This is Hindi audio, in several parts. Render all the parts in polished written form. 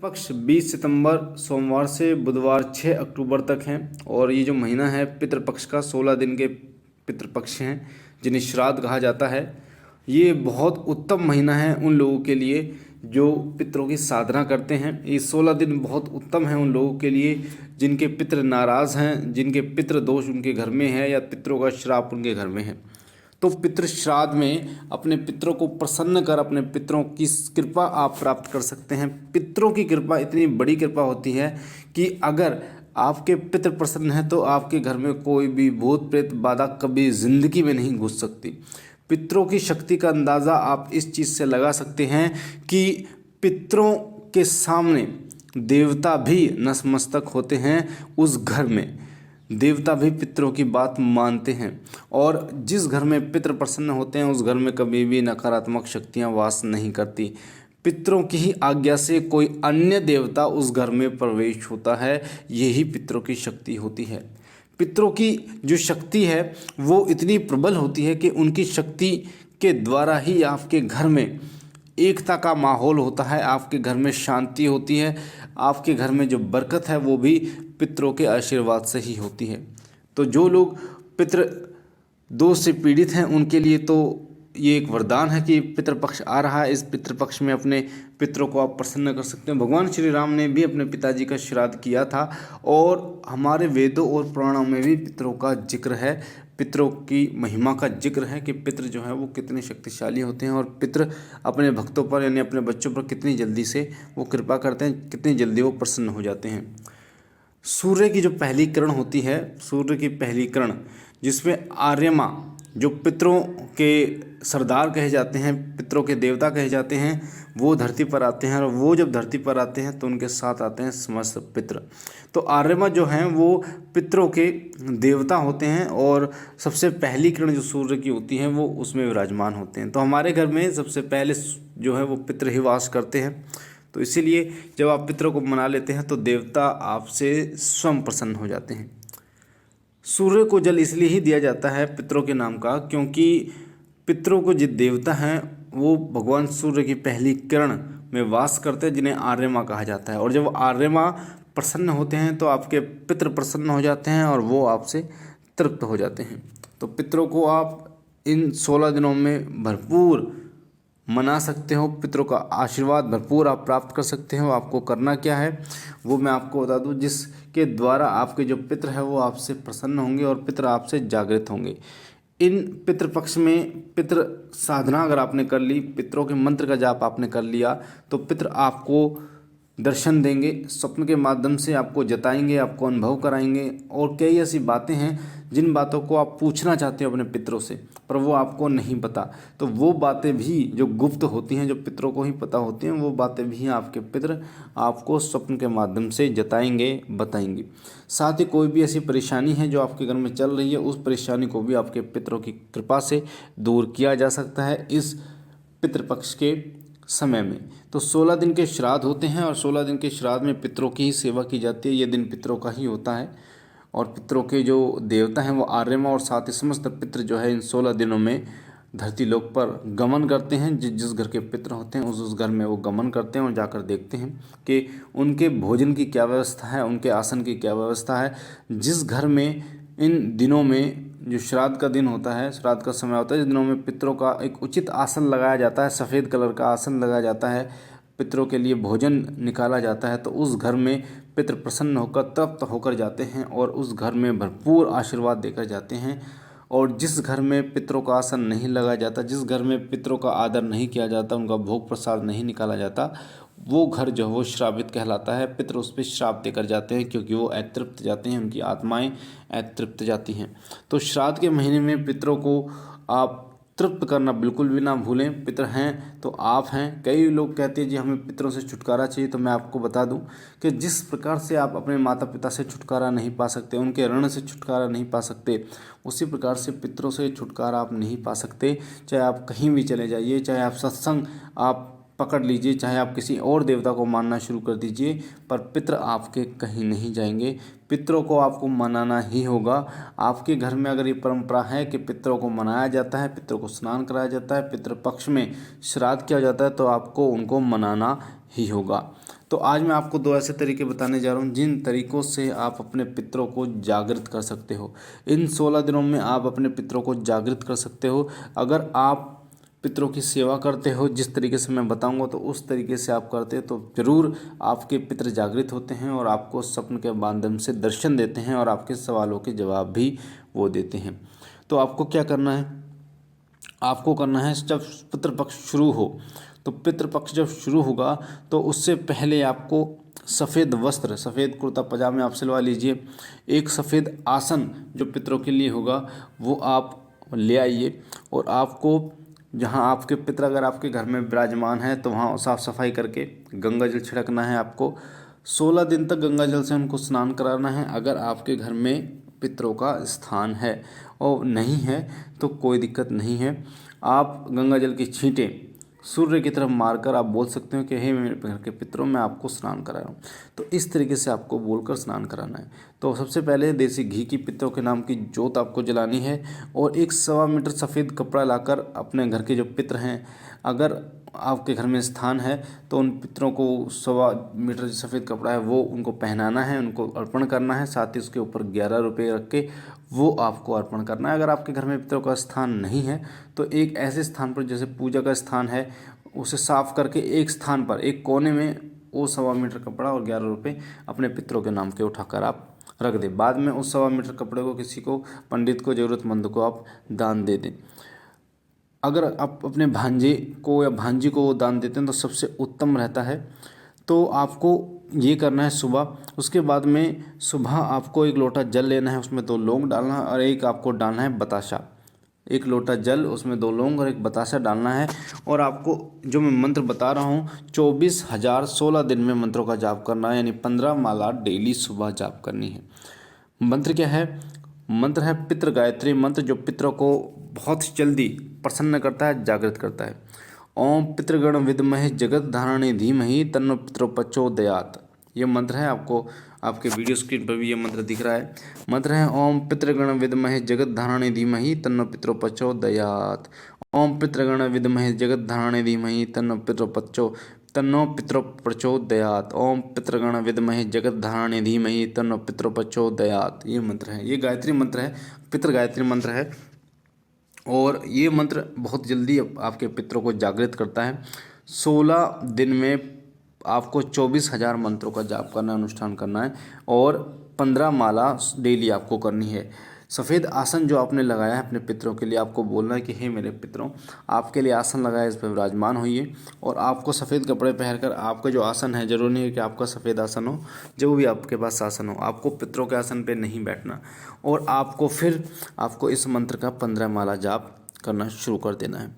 पक्ष 20 सितंबर सोमवार से बुधवार 6 अक्टूबर तक हैं और ये जो महीना है पितृपक्ष का 16 दिन के पितृपक्ष हैं जिन्हें श्राद्ध कहा जाता है। ये बहुत उत्तम महीना है उन लोगों के लिए जो पितरों की साधना करते हैं। ये 16 दिन बहुत उत्तम है उन लोगों के लिए जिनके पितृ नाराज़ हैं, जिनके पितृ दोष उनके घर में है या पितरों का श्राप उनके घर में है। तो पितृ श्राद्ध में अपने पितरों को प्रसन्न कर अपने पितरों की कृपा आप प्राप्त कर सकते हैं। पितरों की कृपा इतनी बड़ी कृपा होती है कि अगर आपके पितृ प्रसन्न हैं तो आपके घर में कोई भी भूत प्रेत बाधा कभी जिंदगी में नहीं घुस सकती। पितरों की शक्ति का अंदाज़ा आप इस चीज़ से लगा सकते हैं कि पितरों के सामने देवता भी नतमस्तक होते हैं। उस घर में देवता भी पितरों की बात मानते हैं और जिस घर में पितृ प्रसन्न होते हैं उस घर में कभी भी नकारात्मक शक्तियां वास नहीं करती। पितरों की ही आज्ञा से कोई अन्य देवता उस घर में प्रवेश होता है, यही पितरों की शक्ति होती है। पितरों की जो शक्ति है वो इतनी प्रबल होती है कि उनकी शक्ति के द्वारा ही आपके घर में एकता का माहौल होता है, आपके घर में शांति होती है, आपके घर में जो बरकत है वो भी पितरों के आशीर्वाद से ही होती है। तो जो लोग पितृ दोष से पीड़ित हैं उनके लिए तो ये एक वरदान है कि पितृपक्ष आ रहा है। इस पितृपक्ष में अपने पितरों को आप प्रसन्न कर सकते हैं। भगवान श्री राम ने भी अपने पिताजी का श्राद्ध किया था और हमारे वेदों और पुराणों में भी पितरों का जिक्र है, पितरों की महिमा का जिक्र है कि पितृ जो है वो कितने शक्तिशाली होते हैं और पितृ अपने भक्तों पर यानी अपने बच्चों पर कितनी जल्दी से वो कृपा करते हैं, कितनी जल्दी वो प्रसन्न हो जाते हैं। सूर्य की जो पहली किरण होती है, सूर्य की पहली किरण जिसमें आर्यमा जो पितरों के सरदार कहे जाते हैं, पितरों के देवता कहे जाते हैं, वो धरती पर आते हैं और वो जब धरती पर आते हैं तो उनके साथ आते हैं समस्त पितृ। तो आर्यमा जो हैं वो पितरों के देवता होते हैं और सबसे पहली किरण जो सूर्य की होती है वो उसमें विराजमान होते हैं। तो हमारे घर में सबसे पहले जो है वो पितृ ही वास करते हैं। तो इसीलिए जब आप पितरों को मना लेते हैं तो देवता आपसे स्वयं प्रसन्न हो जाते हैं। सूर्य को जल इसलिए ही दिया जाता है पितरों के नाम का क्योंकि पितरों को जो देवता हैं वो भगवान सूर्य की पहली किरण में वास करते हैं जिन्हें आर्यमा कहा जाता है। और जब आर्यमा प्रसन्न होते हैं तो आपके पितृ प्रसन्न हो जाते हैं और वो आपसे तृप्त हो जाते हैं। तो पितरों को आप इन 16 दिनों में भरपूर मना सकते हो, पितरों का आशीर्वाद भरपूर आप प्राप्त कर सकते हो। आपको करना क्या है वो मैं आपको बता दूं, जिसके द्वारा आपके जो पितर है वो आपसे प्रसन्न होंगे और पितर आपसे जागृत होंगे। इन पितृपक्ष में पितृ साधना अगर आपने कर ली, पितरों के मंत्र का जाप आपने कर लिया तो पितर आपको दर्शन देंगे, स्वप्न के माध्यम से आपको जताएंगे, आपको अनुभव कराएंगे। और कई ऐसी बातें हैं जिन बातों को आप पूछना चाहते हो अपने पितरों से पर वो आपको नहीं पता, तो वो बातें भी जो गुप्त होती हैं, जो पितरों को ही पता होती हैं, वो बातें भी आपके पितर आपको स्वप्न के माध्यम से जताएंगे, बताएंगे। साथ ही कोई भी ऐसी परेशानी है जो आपके घर में चल रही है उस परेशानी को भी आपके पितरों की कृपा से दूर किया जा सकता है इस पितृपक्ष के समय में। तो 16 दिन के श्राद्ध होते हैं और 16 दिन के श्राद्ध में पितरों की ही सेवा की जाती है। ये दिन पितरों का ही होता है और पितरों के जो देवता हैं वो आर्यमा और साथ ही समस्त पितृ जो है इन 16 दिनों में धरती लोक पर गमन करते हैं। जिस घर के पितृ होते हैं उस घर में वो गमन करते हैं और जाकर देखते हैं कि उनके भोजन की क्या व्यवस्था है, उनके आसन की क्या व्यवस्था है। जिस घर में इन दिनों में जो श्राद्ध का दिन होता है, श्राद्ध का समय होता है, इस दिनों में पितरों का एक उचित आसन लगाया जाता है, सफ़ेद कलर का आसन लगाया जाता है, पितरों के लिए भोजन निकाला जाता है, तो उस घर में पितृ प्रसन्न होकर तृप्त होकर जाते हैं और उस घर में भरपूर आशीर्वाद देकर जाते हैं। और जिस घर में पितरों का आसन नहीं लगाया जाता, जिस घर में पितरों का आदर नहीं किया जाता, उनका भोग प्रसाद नहीं निकाला जाता, वो घर जो है वो श्रापित कहलाता है। पितर उस पर श्राप देकर जाते हैं क्योंकि वो अतृप्त जाते हैं, उनकी आत्माएं अतृप्त जाती हैं। तो श्राद्ध के महीने में पितरों को आप तृप्त करना बिल्कुल भी ना भूलें। पितर हैं तो आप हैं। कई लोग कहते हैं जी हमें पितरों से छुटकारा चाहिए, तो मैं आपको बता दूं कि जिस प्रकार से आप अपने माता पिता से छुटकारा नहीं पा सकते, उनके ऋण से छुटकारा नहीं पा सकते, उसी प्रकार से पितरों से छुटकारा आप नहीं पा सकते। चाहे आप कहीं भी चले जाइए, चाहे आप सत्संग आप पकड़ लीजिए, चाहे आप किसी और देवता को मानना शुरू कर दीजिए, पर पितर आपके कहीं नहीं जाएंगे। पितरों को आपको मनाना ही होगा। आपके घर में अगर ये परंपरा है कि पितरों को मनाया जाता है, पितरों को स्नान कराया जाता है, पितृपक्ष में श्राद्ध किया जाता है, तो आपको उनको मनाना ही होगा। तो आज मैं आपको 2 ऐसे तरीके बताने जा रहा हूँ जिन तरीक़ों से आप अपने पितरों को जागृत कर सकते हो। इन 16 दिनों में आप अपने पितरों को जागृत कर सकते हो। अगर आप पितरों की सेवा करते हो जिस तरीके से मैं बताऊंगा, तो उस तरीके से आप करते हो तो ज़रूर आपके पितर जागृत होते हैं और आपको स्वप्न के माध्यम से दर्शन देते हैं और आपके सवालों के जवाब भी वो देते हैं। तो आपको क्या करना है, आपको करना है जब पितृपक्ष शुरू हो, तो पितृपक्ष जब शुरू होगा तो उससे पहले आपको सफ़ेद वस्त्र, सफ़ेद कुर्ता पजामे आप सिलवा लीजिए। एक सफ़ेद आसन जो पितरों के लिए होगा वो आप ले आइए, और आपको जहाँ आपके पितर अगर आपके घर में विराजमान है तो वहाँ साफ़ सफाई करके गंगा जल छिड़कना है। आपको 16 दिन तक गंगा जल से उनको स्नान कराना है। अगर आपके घर में पितरों का स्थान है और नहीं है तो कोई दिक्कत नहीं है, आप गंगा जल की छींटें सूर्य की तरफ मारकर आप बोल सकते हो कि हे मेरे घर के पितरों, मैं आपको स्नान करा रहा हूँ। तो इस तरीके से आपको बोलकर स्नान कराना है। तो सबसे पहले देसी घी की पितरों के नाम की जोत आपको जलानी है, और 1 मीटर सफ़ेद कपड़ा लाकर अपने घर के जो पितर हैं, अगर आपके घर में स्थान है तो उन पितरों को 1.25 मीटर सफ़ेद कपड़ा है वो उनको पहनाना है, उनको अर्पण करना है। साथ ही उसके ऊपर 11 रुपये रख के वो आपको अर्पण करना है। अगर आपके घर में पितरों का स्थान नहीं है तो एक ऐसे स्थान पर, जैसे पूजा का स्थान है, उसे साफ करके एक स्थान पर एक कोने में वो 1.25 मीटर कपड़ा और 11 रुपये अपने पितरों के नाम के उठाकर आप रख दें। बाद में उस 1.25 मीटर कपड़े को किसी को, पंडित को, ज़रूरतमंद को आप दान दे दें। अगर आप अपने भांजे को या भांजी को दान देते हैं तो सबसे उत्तम रहता है। तो आपको ये करना है सुबह। उसके बाद में सुबह आपको 1 लोटा जल लेना है, उसमें 2 लौंग डालना है और एक आपको डालना है बताशा। 1 लोटा जल, उसमें 2 लौंग और 1 बताशा डालना है। और आपको जो मैं मंत्र बता रहा हूँ 24,016 दिन में मंत्रों का जाप करना है, यानी 15 माला डेली सुबह जाप करनी है। मंत्र क्या है? मंत्र है पितृ गायत्री मंत्र, जो पितरों को बहुत जल्दी प्रसन्न करता है, जागृत करता है। ओम पितृगण विद्महे जगत धारणे धीमहि तन्नो पितरो प्रचोदयात्। ये मंत्र है, आपको आपके वीडियो स्क्रीन पर भी ये मंत्र दिख रहा है। मंत्र है ओम पितृगण विद्महे जगत धारणे धीमहि तन्नो पितरो प्रचोदयात्। ओम पितृगण विद्महे जगत धारणे धीमहि तन्नो पितरो प्रचोदयात्। ओम पितृगण विद्महे जगत धारणे धीमहि तन्नो पितरो प्रचोदयात्। ये मंत्र है, ये गायत्री मंत्र है, पितृ गायत्री मंत्र है। और ये मंत्र बहुत जल्दी आपके पितरों को जागृत करता है। 16 दिन में आपको 24,000 मंत्रों का जाप करना, अनुष्ठान करना है, और 15 माला डेली आपको करनी है। सफ़ेद आसन जो आपने लगाया है अपने पितरों के लिए, आपको बोलना है कि हे मेरे पितरों, आपके लिए आसन लगाया, इस पर विराजमान होइए। और आपको सफ़ेद कपड़े पहनकर आपका जो आसन है, जरूरी नहीं है कि आपका सफ़ेद आसन हो, जो भी आपके पास आसन हो, आपको पितरों के आसन पे नहीं बैठना। और आपको इस मंत्र का 15 माला जाप करना शुरू कर देना है।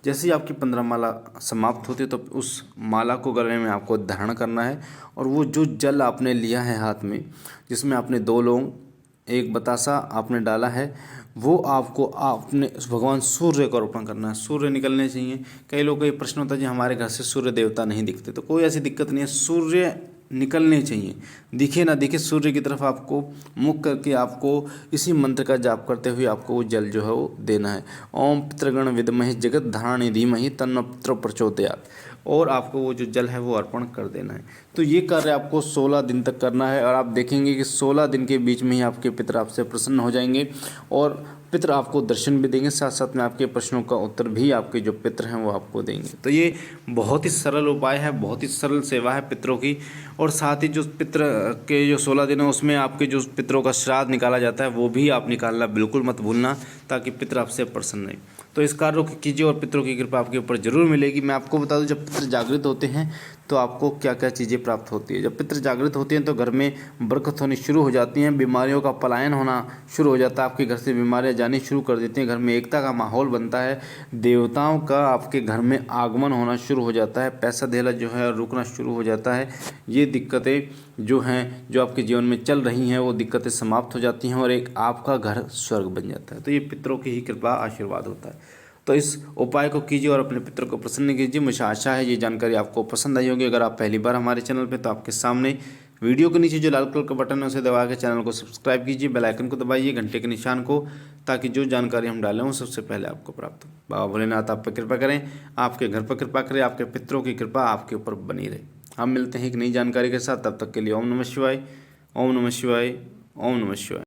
जैसे ही आपकी 15 माला समाप्त होती है तो उस माला को गले में आपको धारण करना है, और वो जो जल आपने लिया है हाथ में, जिसमें आपने 2 लौंग, 1 बतासा आपने डाला है, वो आपको आपने भगवान सूर्य को अर्पण करना है। सूर्य निकलने चाहिए। कई लोगों को ये प्रश्न होता है जी हमारे घर से सूर्य देवता नहीं दिखते, तो कोई ऐसी दिक्कत नहीं है, सूर्य निकलने चाहिए। दिखे ना दिखे, सूर्य की तरफ आपको मुख करके आपको इसी मंत्र का जाप करते हुए आपको वो जल जो है वो देना है। ओम पितृगण विद्महे जगत धारणे धीमहि तन्नो पितरो प्रचोदयात्। और आपको वो जो जल है वो अर्पण कर देना है। तो ये कार्य आपको 16 दिन तक करना है, और आप देखेंगे कि 16 दिन के बीच में ही आपके पितर आपसे प्रसन्न हो जाएंगे, और पितर आपको दर्शन भी देंगे, साथ साथ में आपके प्रश्नों का उत्तर भी आपके जो पितर हैं वो आपको देंगे। तो ये बहुत ही सरल उपाय है, बहुत ही सरल सेवा है पितरों की। और साथ ही जो पितर के जो 16 दिन है उसमें आपके जो पितरों का श्राद्ध निकाला जाता है वो भी आप निकालना बिल्कुल मत भूलना, ताकि पितर आपसे प्रसन्न रहे। तो इस कार्य को कीजिए और पितरों की कृपा आपके ऊपर जरूर मिलेगी। मैं आपको बता दूं, जब पितर जागृत होते हैं तो आपको क्या क्या चीज़ें प्राप्त होती है। जब पितर जागृत होते हैं तो घर में बरकत होनी शुरू हो जाती है, बीमारियों का पलायन होना शुरू हो जाता है, आपके घर से बीमारियां जानी शुरू कर देती हैं, घर में एकता का माहौल बनता है, देवताओं का आपके घर में आगमन होना शुरू हो जाता है, पैसा धेला जो है रुकना शुरू हो जाता है। ये दिक्कतें जो हैं, जो आपके जीवन में चल रही हैं, वो दिक्कतें समाप्त हो जाती हैं और एक आपका घर स्वर्ग बन जाता है। तो ये पितरों की ही कृपा आशीर्वाद होता है। तो इस उपाय को कीजिए और अपने पितर को प्रसन्न कीजिए। मुझे आशा है ये जानकारी आपको पसंद आई होगी। अगर आप पहली बार हमारे चैनल पे, तो आपके सामने वीडियो के नीचे जो लाल कलर का बटन है उसे दबा के चैनल को सब्सक्राइब कीजिए, बेल आइकन को दबाइए, घंटे के निशान को, ताकि जो जानकारी हम डालें वो सबसे पहले आपको प्राप्त हो। बाबा भोलेनाथ आप पर कृपा करें, आपके घर पर कृपा करें, आपके पितरों की कृपा आपके ऊपर बनी रहे। हम मिलते हैं एक नई जानकारी के साथ, तब तक के लिए ओम नमः शिवाय, ओम नमः शिवाय, ओम नमः शिवाय।